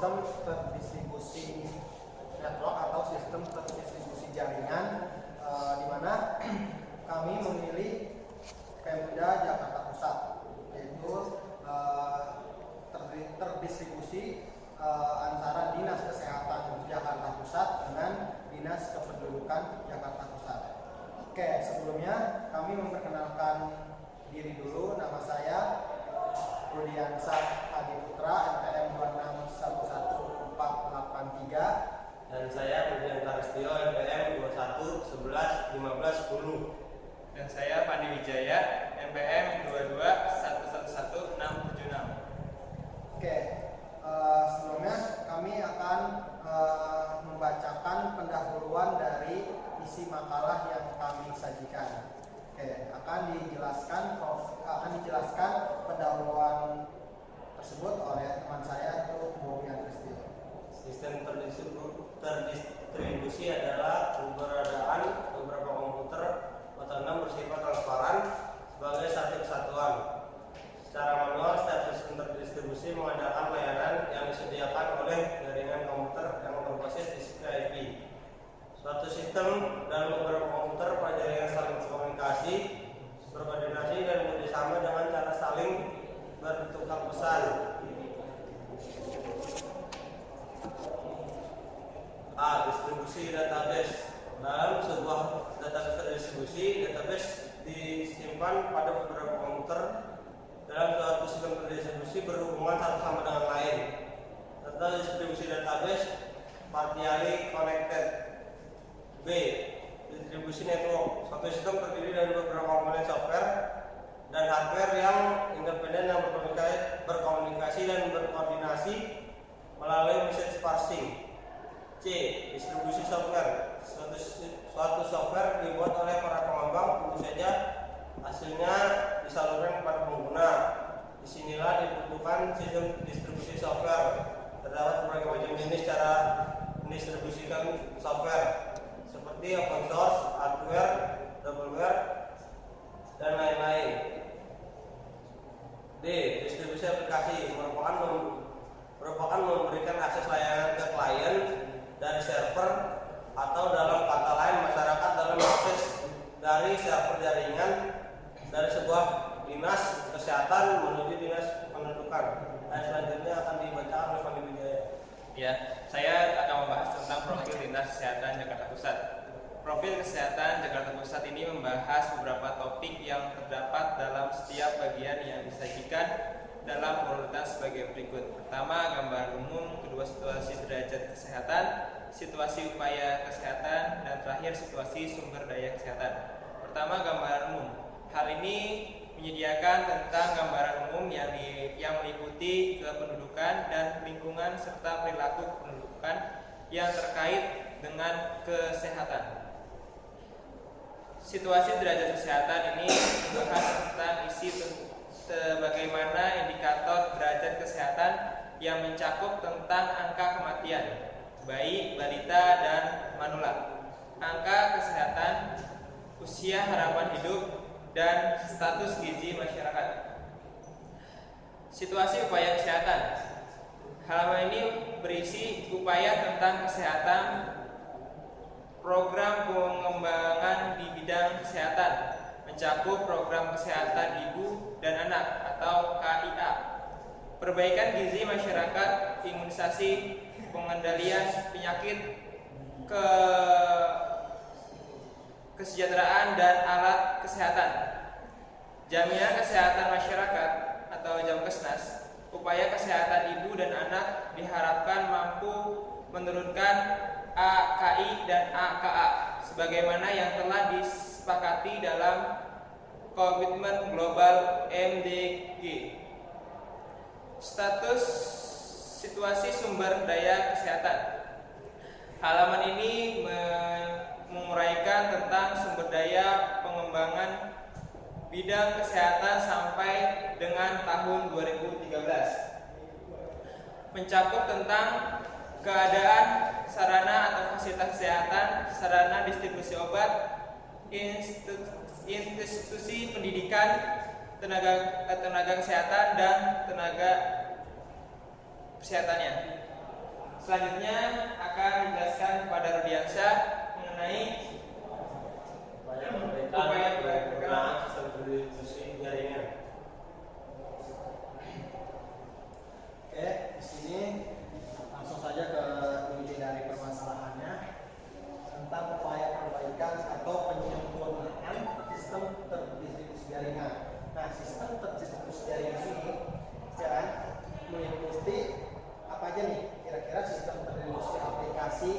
sistem terdistribusi network atau sistem terdistribusi jaringan, di mana kami memilih Pemda Jakarta Pusat, yaitu terdistribusi antara Dinas Kesehatan Jakarta Pusat dengan Dinas Kependudukan Jakarta Pusat. Oke, sebelumnya kami memperkenalkan diri dulu. Nama saya Rudiansah Adi Putra, NPM 2611483. Dan saya Rudiansah Restio, NPM 21111510. Dan saya Pandi Wijaya, NPM 221111676. Oke, sebelumnya kami akan membacakan pendahuluan dari isi makalah yang kami sajikan. Oke, akan dijelaskan pendahuluan tersebut oleh teman saya, itu Bobian Restio. Sistem terdistribusi adalah keberadaan beberapa komputer otonom bersifat transparan sebagai satu kesatuan. Secara manual, setiap sistem terdistribusi mengandalkan layanan yang disediakan oleh jaringan komputer yang berbasis TCP IP. Suatu sistem dan beberapa komputer pada jaringan saling berkomunikasi, berkoordinasi dan bekerjasama dengan cara saling bertukar pesan. A. Distribusi database. Dalam sebuah database terdistribusi, database disimpan pada beberapa komputer dalam suatu sistem terdistribusi berhubungan satu sama dengan lain. Data distribusi database partially connected. B. Distribusi network. Suatu sistem terdiri dari beberapa komponen software dan hardware yang independen yang berkomunikasi dan berkoordinasi melalui message parsing. C. Distribusi software. Suatu software dibuat oleh para pengembang, tentu saja hasilnya disalurkan kepada pengguna. Disinilah dibutuhkan sistem distribusi software. Terdapat berbagai macam jenis cara mendistribusikan software, seperti open source, hardware, doubleware, dan lain-lain. D. Distribusi aplikasi merupakan memberikan akses layanan ke klien dari server, atau dalam kata lain masyarakat dalam akses dari server jaringan dari sebuah dinas kesehatan menuju dinas pendudukan. Dan selanjutnya akan dibacakan oleh Pandi Wijaya. Ya, saya akan membahas tentang profil Dinas Kesehatan Jakarta Pusat. Profil Kesehatan Jakarta Pusat ini membahas beberapa topik yang terdapat dalam setiap bagian yang disajikan dalam urutan sebagai berikut. Pertama, gambaran umum. Kedua, situasi derajat kesehatan. Situasi upaya kesehatan. Dan terakhir, situasi sumber daya kesehatan. Pertama, gambaran umum. Hal ini menyediakan tentang gambaran umum yang meliputi kependudukan dan lingkungan serta perilaku kependudukan yang terkait dengan kesehatan. Situasi derajat kesehatan ini membahas tentang isi bagaimana indikator derajat kesehatan yang mencakup tentang angka kematian bayi, balita, dan manula, angka kesehatan, usia harapan hidup, dan status gizi masyarakat. Situasi upaya kesehatan. Halaman ini berisi upaya tentang kesehatan, program pengembangan di bidang kesehatan, mencakup program kesehatan ibu dan anak atau KIA, perbaikan gizi masyarakat, imunisasi, pengendalian penyakit, kesejahteraan dan alat kesehatan, jaminan kesehatan masyarakat atau Jamkesnas. Upaya kesehatan ibu dan anak diharapkan mampu menurunkan AKI dan AKA sebagaimana yang telah disepakati dalam Komitmen Global MDG. Status situasi sumber daya kesehatan. Halaman ini menguraikan tentang sumber daya pengembangan bidang kesehatan sampai dengan tahun 2013. Mencakup tentang keadaan sarana atau fasilitas kesehatan, sarana distribusi obat, institusi pendidikan, tenaga kesehatan dan tenaga kesehatannya. Selanjutnya akan dijelaskan kepada Rudiansyah mengenai upaya Upaya perbaikan perbaikan. penggunaan sistem terdistribusi jaringan. Oke, di sini langsung saja ke inti dari permasalahannya tentang upaya perbaikan atau penyempurnaan sistem terdistribusi jaringan. Nah, sistem terdistribusi jaringan ini meliputi apa aja nih? Kira-kira sistem terdistribusi aplikasi,